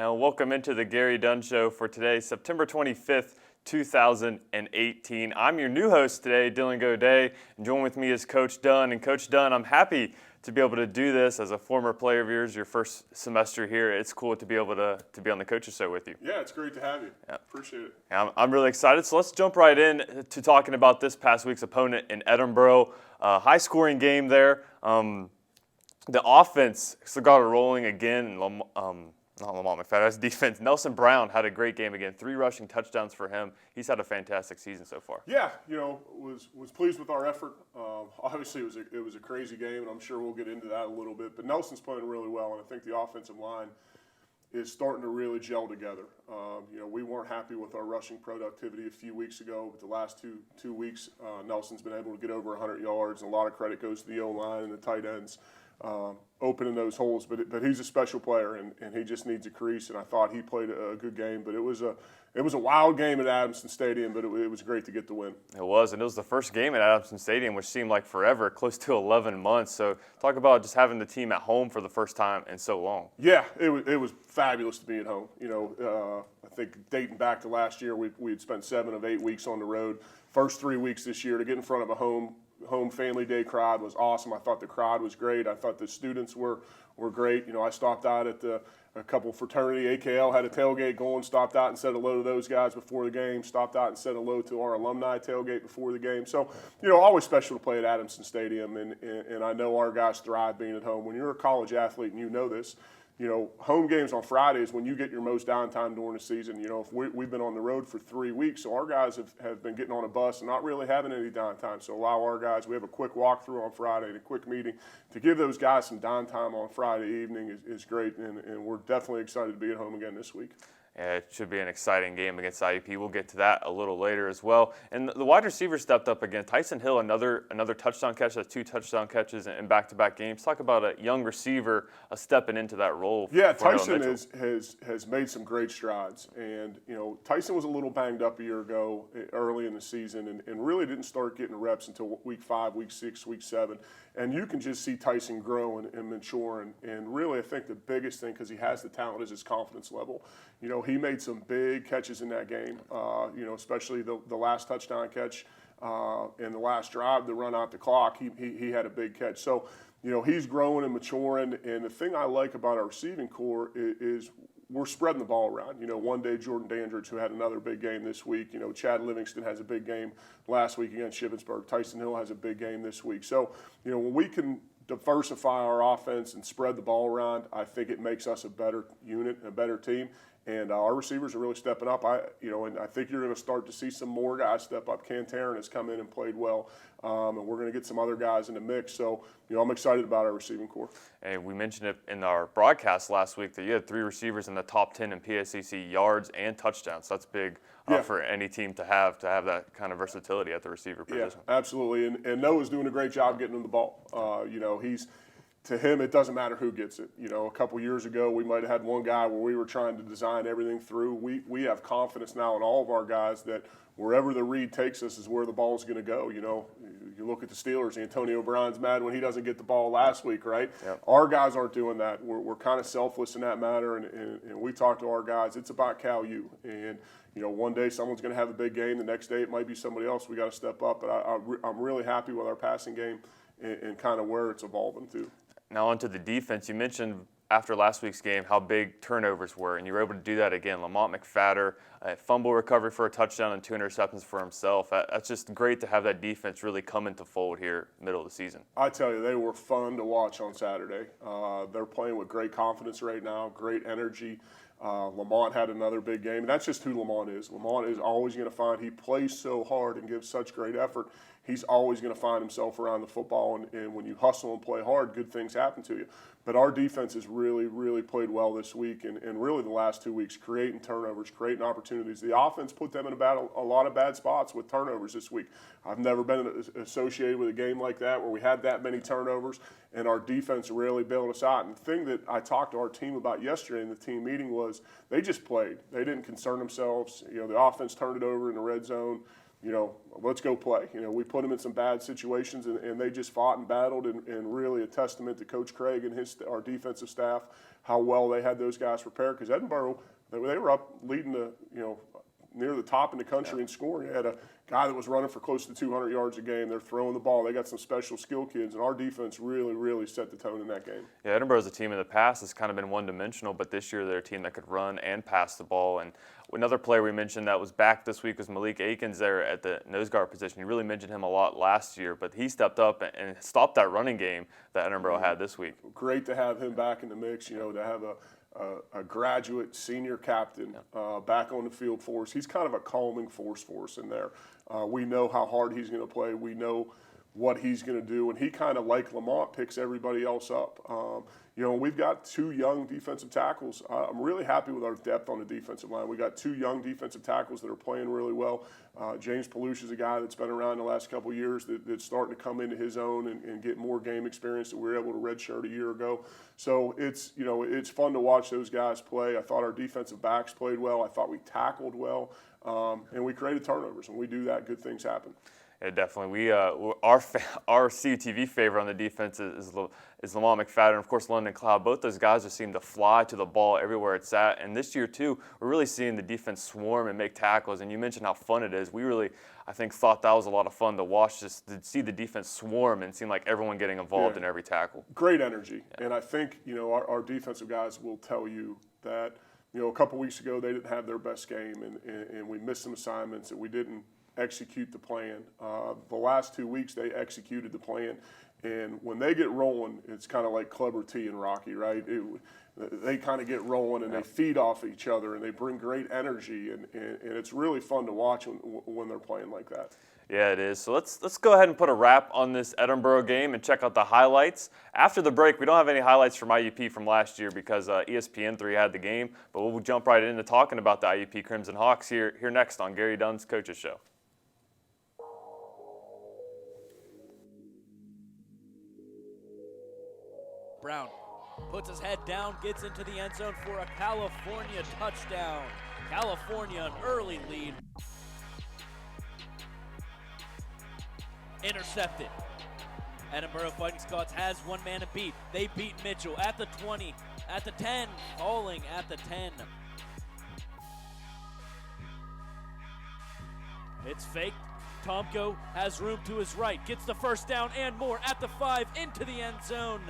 And welcome into the Gary Dunn Show for today, September 25th, 2018. I'm your new host today, Dylan Goday, and join with me is Coach Dunn. And Coach Dunn, I'm happy to be able to do this as a former player of yours, your first semester here. It's cool to be able to be on the Coaches Show with you. Yeah, it's great to have you. Yeah. Appreciate it. I'm really excited. So let's jump right in to talking about this past week's opponent in Edinboro. High-scoring game there. The offense got it rolling again. Not Lamont McFadden's defense. Nelson Brown had a great game again. 3 rushing touchdowns for him. He's had a fantastic season so far. Yeah, was pleased with our effort. Obviously, it was a crazy game, and I'm sure we'll get into that a little bit. But Nelson's playing really well, and I think the offensive line is starting to really gel together. We weren't happy with our rushing productivity a few weeks ago, but the last two weeks, Nelson's been able to get over 100 yards, and a lot of credit goes to the O-line and the tight ends. Opening those holes, but he's a special player, and he just needs a crease. And I thought he played a good game, but it was a wild game at Adamson Stadium, but it was great to get the win. It was, and it was the first game at Adamson Stadium, which seemed like forever, close to 11 months. So talk about just having the team at home for the first time in so long. Yeah, it was fabulous to be at home. I think dating back to last year, we had spent 7 of 8 weeks on the road. First 3 weeks this year to get in front of a home family day crowd was awesome. I thought the crowd was great. I thought the students were great. I stopped out at a couple fraternity. AKL had a tailgate going, stopped out and said hello to those guys before the game, stopped out and said hello to our alumni tailgate before the game. So, always special to play at Adamson Stadium, and I know our guys thrive being at home. When you're a college athlete and you know this, home games on Fridays when you get your most downtime during the season. If we've been on the road for 3 weeks, so our guys have been getting on a bus and not really having any downtime. So allow our guys, we have a quick walkthrough on Friday and a quick meeting to give those guys some downtime on Friday evening is great, and we're definitely excited to be at home again this week. Yeah, it should be an exciting game against IUP. We'll get to that a little later as well. And the wide receiver stepped up again. Tyson Hill, another touchdown catch, 2 touchdown catches in back-to-back games. Talk about a young receiver stepping into that role. Yeah, Tyson has made some great strides. And, Tyson was a little banged up a year ago early in the season and really didn't start getting reps until week 5, week 6, week 7. And you can just see Tyson grow and mature. And really, I think the biggest thing, because he has the talent, is his confidence level. He made some big catches in that game, especially the last touchdown catch and the last drive to run out the clock. He had a big catch. So, he's growing and maturing. And the thing I like about our receiving core is we're spreading the ball around. One day Jordan Dandridge, who had another big game this week. Chad Livingston has a big game last week against Shippensburg. Tyson Hill has a big game this week. So, when we can diversify our offense and spread the ball around, I think it makes us a better unit, a better team. And our receivers are really stepping up. And I think you're going to start to see some more guys step up. Cantarin has come in and played well, and we're going to get some other guys in the mix. So, I'm excited about our receiving core. And we mentioned it in our broadcast last week that you had 3 receivers in the top 10 in PSAC yards and touchdowns. That's big for any team to have that kind of versatility at the receiver position. Yeah, absolutely. And Noah's doing a great job getting him the ball. To him, it doesn't matter who gets it. A couple years ago, we might have had one guy where we were trying to design everything through. We have confidence now in all of our guys that wherever the read takes us is where the ball is going to go. You look at the Steelers, Antonio Brown's mad when he doesn't get the ball last week, right? Yep. Our guys aren't doing that. We're kind of selfless in that matter, and we talk to our guys. It's about Cal U. And, one day someone's going to have a big game. The next day it might be somebody else. We got to step up. But I'm really happy with our passing game and kind of where it's evolving to. Now onto the defense. You mentioned after last week's game how big turnovers were, and you were able to do that again. Lamont McFadden, a fumble recovery for a touchdown and 2 interceptions for himself. That's just great to have that defense really come into fold here middle of the season. I tell you, they were fun to watch on Saturday. They're playing with great confidence right now, great energy. Lamont had another big game, and that's just who Lamont is. Lamont is always going to find, he plays so hard and gives such great effort, he's always going to find himself around the football, and when you hustle and play hard, good things happen to you. But our defense has really, really played well this week, and really the last 2 weeks, creating turnovers, creating opportunities. The offense put them in a lot of bad spots with turnovers this week. I've never been associated with a game like that where we had that many turnovers, and our defense really bailed us out. And the thing that I talked to our team about yesterday in the team meeting was they just played. They didn't concern themselves. The offense turned it over in the red zone. let's go play. We put them in some bad situations, and they just fought and battled, and really a testament to Coach Craig and our defensive staff, how well they had those guys prepared. Because Edinboro, they were up leading near the top in the country in scoring. They had a guy that was running for close to 200 yards a game. They're throwing the ball. They got some special skill kids, and our defense really, really set the tone in that game. Yeah, Edinburgh's a team in the past that's kind of been one-dimensional, but this year they're a team that could run and pass the ball. And another player we mentioned that was back this week was Malik Akins there at the nose guard position. You really mentioned him a lot last year, but he stepped up and stopped that running game that Edinburgh had this week. Great to have him back in the mix, to have a graduate senior captain back on the field for us. He's kind of a calming force for us in there. We know how hard he's going to play. We know what he's going to do, and he kind of, like Lamont, picks everybody else up. We've got 2 young defensive tackles. I'm really happy with our depth on the defensive line. We got 2 young defensive tackles that are playing really well. James Palouche is a guy that's been around the last couple of years that's starting to come into his own and get more game experience that we were able to redshirt a year ago. So it's fun to watch those guys play. I thought our defensive backs played well. I thought we tackled well, and we created turnovers. When we do that, good things happen. Yeah, definitely. Our CUTV favorite on the defense is Lamont McFadden, of course London Cloud. Both those guys just seem to fly to the ball everywhere it's at. And this year too, we're really seeing the defense swarm and make tackles. And you mentioned how fun it is. We really, I think, thought that was a lot of fun to watch, just to see the defense swarm and seem like everyone getting involved in every tackle. Great energy. Yeah. And I think our defensive guys will tell you that a couple weeks ago they didn't have their best game, and we missed some assignments, and we didn't execute the plan. The last 2 weeks they executed the plan, and when they get rolling, it's kind of like Clubber T and Rocky, right? They kind of get rolling, and they feed off each other, and they bring great energy, and it's really fun to watch when they're playing like that. Yeah, it is. So let's go ahead and put a wrap on this Edinburgh game and check out the highlights. After the break, we don't have any highlights from IUP from last year because ESPN3 had the game, but we'll jump right into talking about the IUP Crimson Hawks here next on Gary Dunn's Coaches Show. Brown puts his head down, gets into the end zone for a California touchdown. California, an early lead. Intercepted. Edinburgh Fighting Scots has one man to beat. They beat Mitchell at the 20, at the 10, falling at the 10. It's faked. Tomko has room to his right, gets the first down and more at the 5, into the end zone.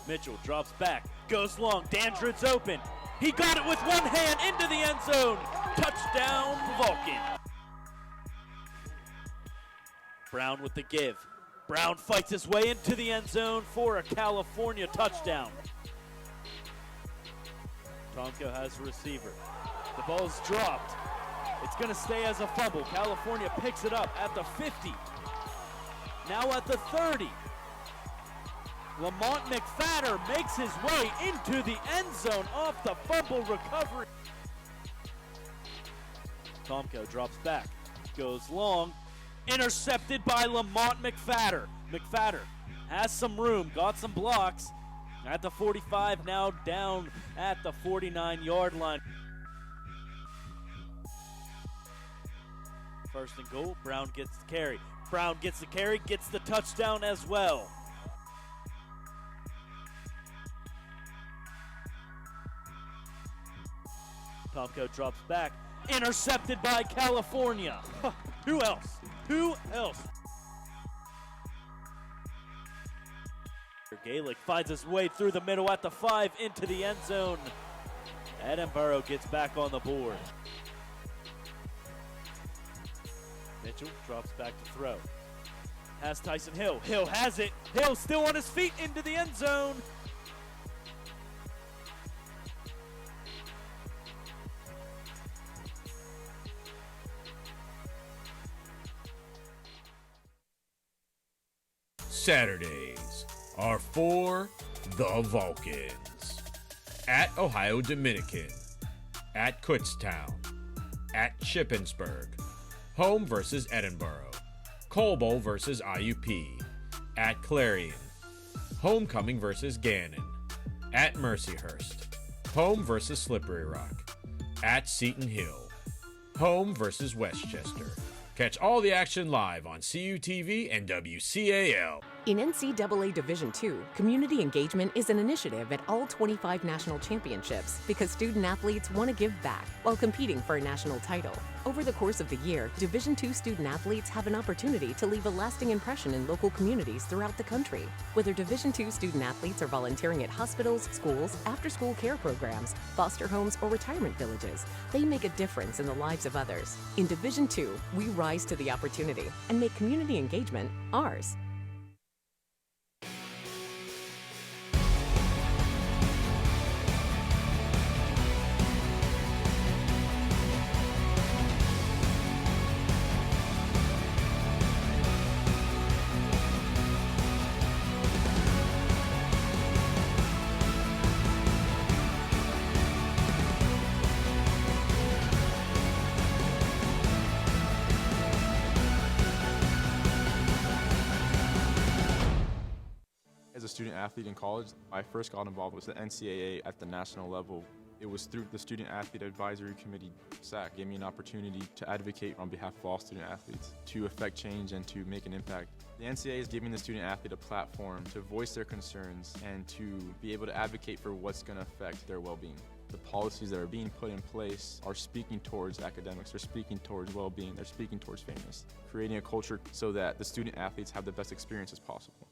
Mitchell drops back, goes long, Dandrid's open. He got it with one hand into the end zone. Touchdown, Vulcan. Brown with the give. Brown fights his way into the end zone for a California touchdown. Tomko has the receiver. The ball's dropped. It's going to stay as a fumble. California picks it up at the 50. Now at the 30. Lamont McFadden makes his way into the end zone off the fumble recovery. Tomko drops back, goes long, intercepted by Lamont McFadden. McFadden has some room, got some blocks at the 45, now down at the 49-yard line. First and goal, Brown gets the carry. Brown gets the carry, gets the touchdown as well. Tomko drops back, intercepted by California. Who else? Who else? Gaelic finds his way through the middle at the 5 into the end zone. Edinburgh gets back on the board. Mitchell drops back to throw. Has Tyson Hill. Hill has it. Hill still on his feet into the end zone. Saturdays are for the Vulcans. At Ohio Dominican, at Kutztown, at Shippensburg, home versus Edinburgh, Coble versus IUP, at Clarion, homecoming versus Gannon, at Mercyhurst, home versus Slippery Rock, at Seton Hill, home versus Westchester. Catch all the action live on CUTV and WCAL. In NCAA Division II, community engagement is an initiative at all 25 national championships because student athletes want to give back while competing for a national title. Over the course of the year, Division II student athletes have an opportunity to leave a lasting impression in local communities throughout the country. Whether Division II student athletes are volunteering at hospitals, schools, after-school care programs, foster homes, or retirement villages, they make a difference in the lives of others. In Division II, we rise to the opportunity and make community engagement ours. As a student athlete in college, I first got involved with the NCAA at the national level. It was through the Student Athlete Advisory Committee, SAC, gave me an opportunity to advocate on behalf of all student athletes, to affect change and to make an impact. The NCAA is giving the student athlete a platform to voice their concerns and to be able to advocate for what's going to affect their well-being. The policies that are being put in place are speaking towards academics, they're speaking towards well-being, they're speaking towards fairness, creating a culture so that the student athletes have the best experience as possible.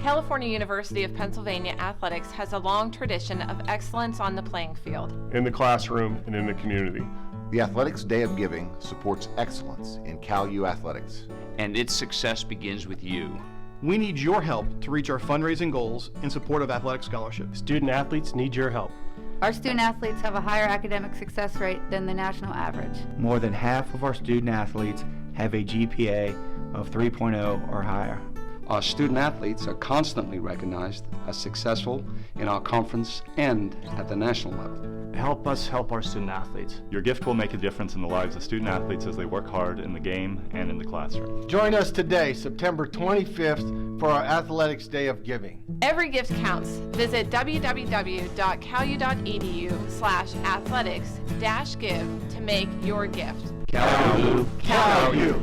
California University of Pennsylvania Athletics has a long tradition of excellence on the playing field. In the classroom and in the community. The Athletics Day of Giving supports excellence in Cal U athletics. And its success begins with you. We need your help to reach our fundraising goals in support of athletic scholarship. Student athletes need your help. Our student athletes have a higher academic success rate than the national average. More than half of our student athletes have a GPA of 3.0 or higher. Our student athletes are constantly recognized as successful in our conference and at the national level. Help us help our student athletes. Your gift will make a difference in the lives of student athletes as they work hard in the game and in the classroom. Join us today, September 25th, for our Athletics Day of Giving. Every gift counts. Visit www.calu.edu/athletics-give to make your gift. CalU. CalU.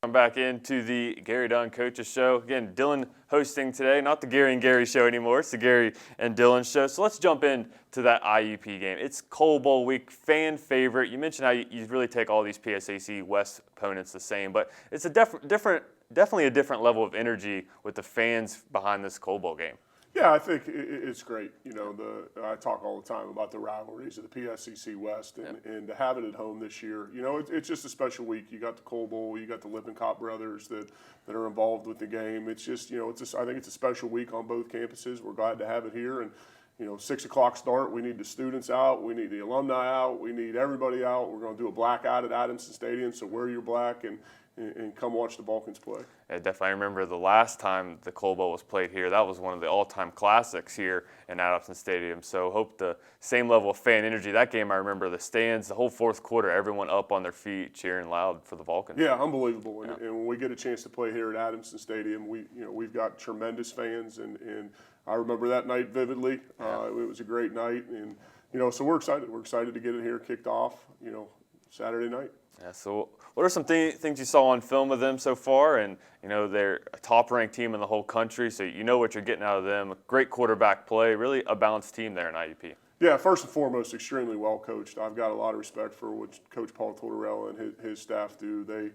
I'm back into the Gary Dunn Coaches Show. Again, Dylan hosting today. Not the Gary and Gary Show anymore. It's the Gary and Dylan Show. So let's jump into that IUP game. It's Coal Bowl week, fan favorite. You mentioned how you really take all these PSAC West opponents the same, but it's a definitely a different level of energy with the fans behind this Coal Bowl game. Yeah, I think it's great. You know, I talk all the time about the rivalries of the PSCC West, and to have it at home this year, you know, it's just a special week. You got the Coal Bowl, you got the Lippincott brothers that are involved with the game. It's just, you know, I think it's a special week on both campuses. We're glad to have it here, and you know, 6 o'clock start. We need the students out, we need the alumni out, we need everybody out. We're going to do a blackout at Adamson Stadium, so wear your black and come watch the Vulcans play. Yeah, definitely. I remember the last time the Coal Bowl was played here, that was one of the all-time classics here in Adamson Stadium. So hope the same level of fan energy. That game, I remember the stands, the whole fourth quarter, everyone up on their feet cheering loud for the Vulcans. Yeah, unbelievable. Yeah. And when we get a chance to play here at Adamson Stadium, we've got tremendous fans, and I remember that night vividly. It was a great night, and you know, so we're excited. We're excited to get it here kicked off, you know, Saturday night. Yeah, so what are some things you saw on film of them so far? And, you know, they're a top-ranked team in the whole country, so you know what you're getting out of them. Great quarterback play, really a balanced team there in IUP. Yeah, first and foremost, extremely well coached. I've got a lot of respect for what Coach Paul Tortorella and his staff do. They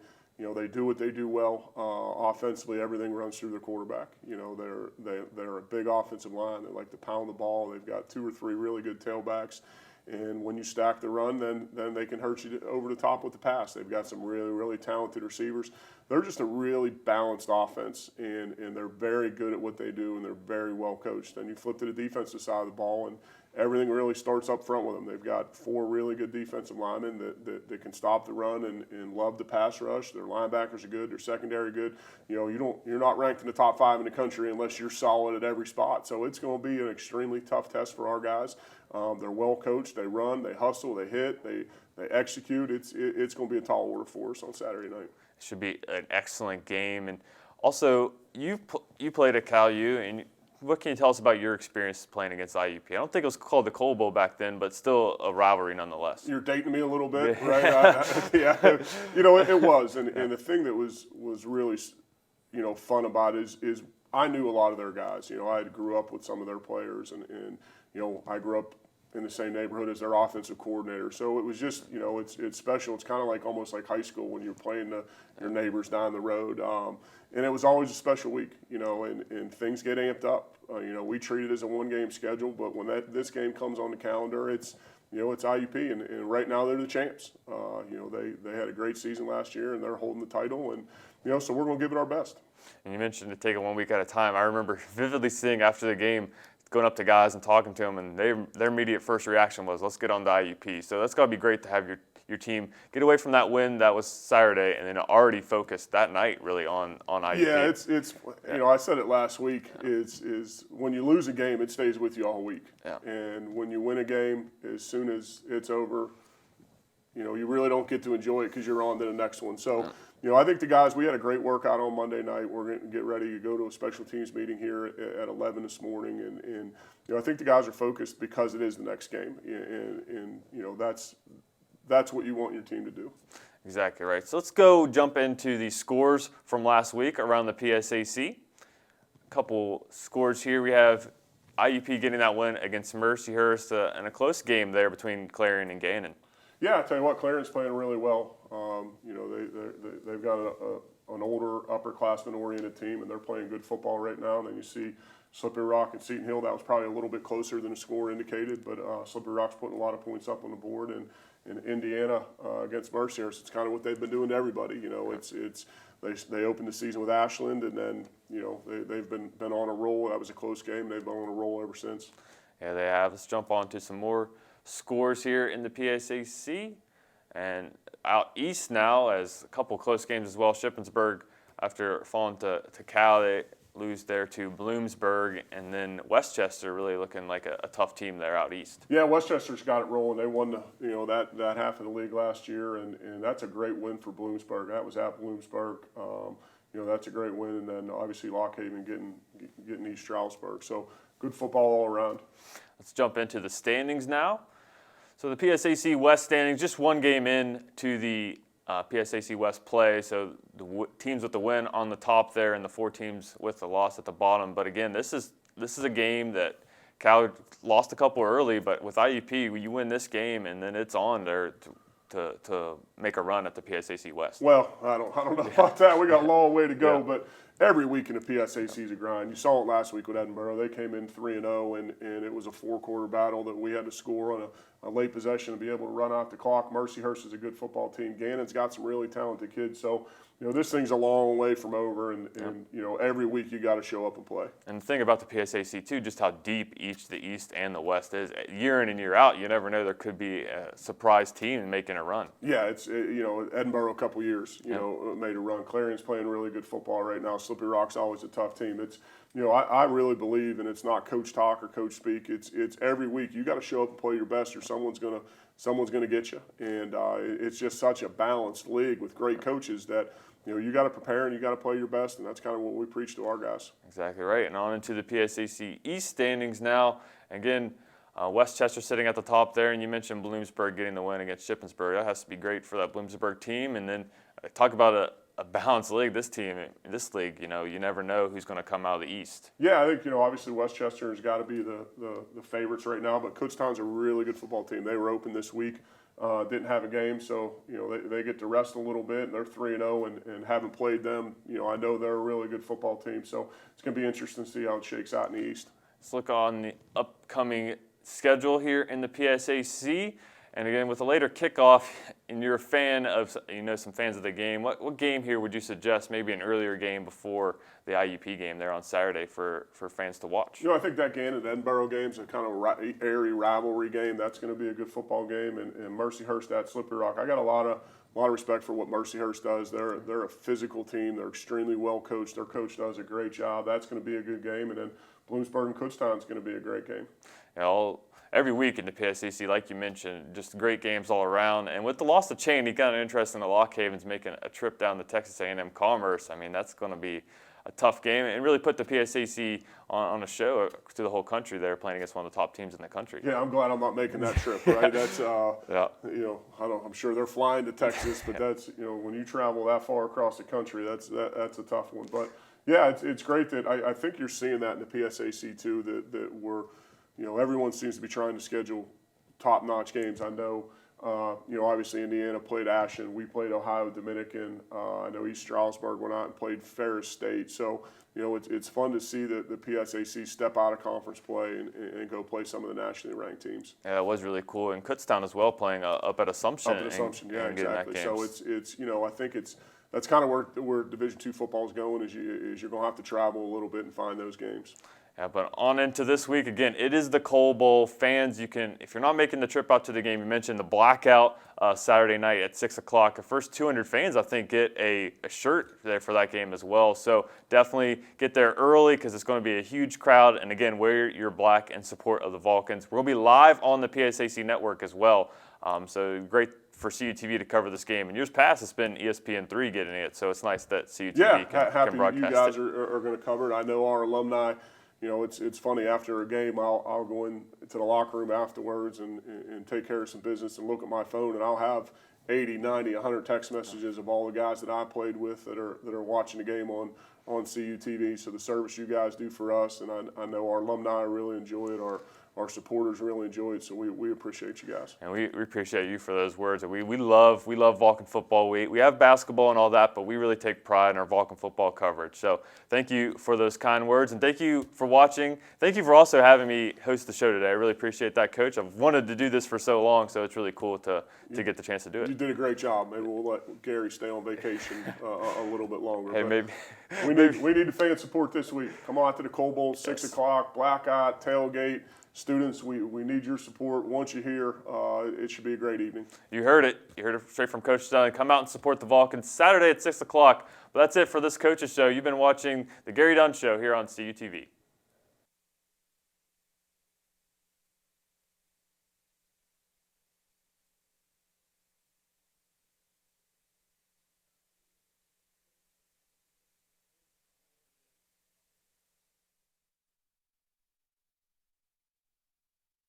do what they do well. Offensively, everything runs through their quarterback. You know, they're a big offensive line. They like to pound the ball. They've got 2 or 3 really good tailbacks. And when you stack the run, then they can hurt you over the top with the pass. They've got some really, really talented receivers. They're just a really balanced offense, and they're very good at what they do, and they're very well coached. And you flip to the defensive side of the ball, and everything really starts up front with them. They've got 4 really good defensive linemen that can stop the run and love the pass rush. Their linebackers are good. Their secondary good. You know, you're not ranked in the top 5 in the country unless you're solid at every spot. So it's going to be an extremely tough test for our guys. They're well coached. They run. They hustle. They hit. They execute. It's going to be a tall order for us on Saturday night. It should be an excellent game. And also, you played at Cal U, and what can you tell us about your experience playing against IUP? I don't think it was called the Coal Bowl back then, but still a rivalry nonetheless. You're dating me a little bit, right? Yeah, you know, it was. And the thing that was really, you know, fun about it is I knew a lot of their guys. You know, I grew up with some of their players, and you know, I grew up in the same neighborhood as their offensive coordinator. So it was just, you know, it's special. It's kind of like almost like high school when you're playing your neighbors down the road. And it was always a special week, you know, and things get amped up. You know, we treat it as a one-game schedule, but when this game comes on the calendar, it's, you know, it's IUP, and right now they're the champs. You know, they had a great season last year, and they're holding the title, and, you know, so we're going to give it our best. And you mentioned to take it 1 week at a time. I remember vividly seeing after the game, going up to guys and talking to them, and their immediate first reaction was, let's get on to IUP. So that's got to be great to have your team get away from that win that was Saturday and then already focused that night really on IUP. Yeah, it's you know, I said it last week, is when you lose a game, it stays with you all week. Yeah. And when you win a game, as soon as it's over, you know, you really don't get to enjoy it because you're on to the next one. So, you know, I think the guys, we had a great workout on Monday night. We're going to get ready to go to a special teams meeting here at 11 this morning. And you know, I think the guys are focused because it is the next game. And you know, that's what you want your team to do. Exactly right. So let's go jump into the scores from last week around the PSAC. A couple scores here. We have IUP getting that win against Mercyhurst in a close game there between Clarion and Gannon. Yeah, I tell you what, Clarion's playing really well. You know, they've got an older upperclassman-oriented team, and they're playing good football right now. And then you see Slippery Rock and Seton Hill. That was probably a little bit closer than the score indicated, but Slippery Rock's putting a lot of points up on the board. And in Indiana against Mercyhurst, it's kind of what they've been doing to everybody. You know, they opened the season with Ashland, and then, you know, they've been on a roll. That was a close game. They've been on a roll ever since. Yeah, they have. Let's jump on to some more scores here in the PSAC. And out east now, as a couple close games as well. Shippensburg, after falling to Cal, they lose there to Bloomsburg, and then Westchester really looking like a tough team there out east. Yeah, Westchester's got it rolling. They won that half of the league last year, and that's a great win for Bloomsburg. That was at Bloomsburg. You know, that's a great win, and then obviously Lock Haven getting East Stroudsburg. So good football all around. Let's jump into the standings now. So the PSAC West standings, just one game in to the PSAC West play. So the teams with the win on the top there, and the 4 teams with the loss at the bottom. But again, this is a game that Cal lost a couple early, but with IUP, you win this game, and then it's on there to make a run at the PSAC West. Well, I don't know about that. We got a long way to go, but every week in the PSAC is a grind. You saw it last week with Edinburgh. They came in 3-0, and it was a 4-quarter battle that we had to score on a late possession to be able to run out the clock. Mercyhurst is a good football team. Gannon's got some really talented kids. So, you know, this thing's a long way from over, and you know, every week you got to show up and play. And the thing about the PSAC, too, just how deep each the East and the West is. Year in and year out, you never know, there could be a surprise team making a run. Yeah, you know, Edinburgh a couple years, you know, made a run. Clarion's playing really good football right now. Slippery Rock's always a tough team. It's, you know, I really believe, and it's not coach talk or coach speak. It's every week you got to show up and play your best, or someone's gonna get you. And it's just such a balanced league with great coaches that, you know, you got to prepare and you got to play your best, and that's kind of what we preach to our guys. Exactly right. And on into the PSAC East standings now. Again, Westchester sitting at the top there, and you mentioned Bloomsburg getting the win against Shippensburg. That has to be great for that Bloomsburg team. And then talk about a balanced league. This league, you know, you never know who's going to come out of the East. Yeah, I think, you know, obviously Westchester has got to be the favorites right now, but Kutztown's a really good football team. They were open this week. Didn't have a game, so, you know, they get to rest a little bit, and they're 3-0 and haven't played them. You know, I know they're a really good football team, so it's going to be interesting to see how it shakes out in the East. Let's look on the upcoming schedule here in the PSAC. And again, with a later kickoff, and you're a fan of, you know, some fans of the game, what game here would you suggest, maybe an earlier game before the IUP game there on Saturday for fans to watch? You know, I think that Gannon-Edinburgh game's a kind of airy rivalry game. That's going to be a good football game. And Mercyhurst at Slippery Rock, I got a lot of respect for what Mercyhurst does. They're a physical team. They're extremely well coached. Their coach does a great job. That's going to be a good game. And then Bloomsburg and Kutztown's going to be a great game. Yeah, every week in the PSAC, like you mentioned, just great games all around. And with the loss of Cheney, kind of interesting that Lock Haven's making a trip down to Texas A&M Commerce. I mean, that's going to be a tough game and really put the PSAC on a show to the whole country. They're playing against one of the top teams in the country. Yeah, I'm glad I'm not making that trip. Right? That's yeah. I'm sure they're flying to Texas, but that's when you travel that far across the country, that's a tough one. But yeah, it's great that I think you're seeing that in the PSAC too. That we're everyone seems to be trying to schedule top-notch games. I know. Obviously Indiana played Ashland. We played Ohio Dominican. I know East Stroudsburg went out and played Ferris State. So, it's fun to see the PSAC step out of conference play and go play some of the nationally ranked teams. Yeah, it was really cool. And Kutztown as well, playing up at Assumption. Up at Assumption, yeah, exactly. So it's I think that's kind of where Division II football is going. Is you're going to have to travel a little bit and find those games. Yeah, but on into this week, again, it is the Coal Bowl. Fans, you can, if you're not making the trip out to the game, you mentioned the blackout Saturday night at 6 o'clock. The first 200 fans, I think, get a shirt there for that game as well. So definitely get there early because it's going to be a huge crowd. And again, wear your black in support of the Vulcans. We'll be live on the PSAC network as well. So great for CUTV to cover this game. In years past, it's been ESPN3 getting it. So it's nice that CUTV can broadcast you guys it. are going to cover it. I know our alumni. It's funny, after a game, I'll go into the locker room afterwards and take care of some business and look at my phone, and I'll have 80, 90, 100 text messages of all the guys that I played with that are watching the game on CUTV. So the service you guys do for us, and I know our alumni really enjoy it, our supporters really enjoy it, so we appreciate you guys. And we appreciate you for those words. We love Vulcan football. We have basketball and all that, but we really take pride in our Vulcan football coverage. So thank you for those kind words, and thank you for watching. Thank you for also having me host the show today. I really appreciate that, Coach. I've wanted to do this for so long, so it's really cool to get the chance to do it. You did a great job. Maybe we'll let Gary stay on vacation a little bit longer. Hey, maybe. We need the fan support this week. Come on out to the Coal Bowl, 6 o'clock, blackout, tailgate. Students, we need your support. Once you're here, it should be a great evening. You heard it. You heard it straight from Coach Dunn. Come out and support the Vulcans Saturday at 6 o'clock. But that's it for this Coach's Show. You've been watching The Gary Dunn Show here on CUTV.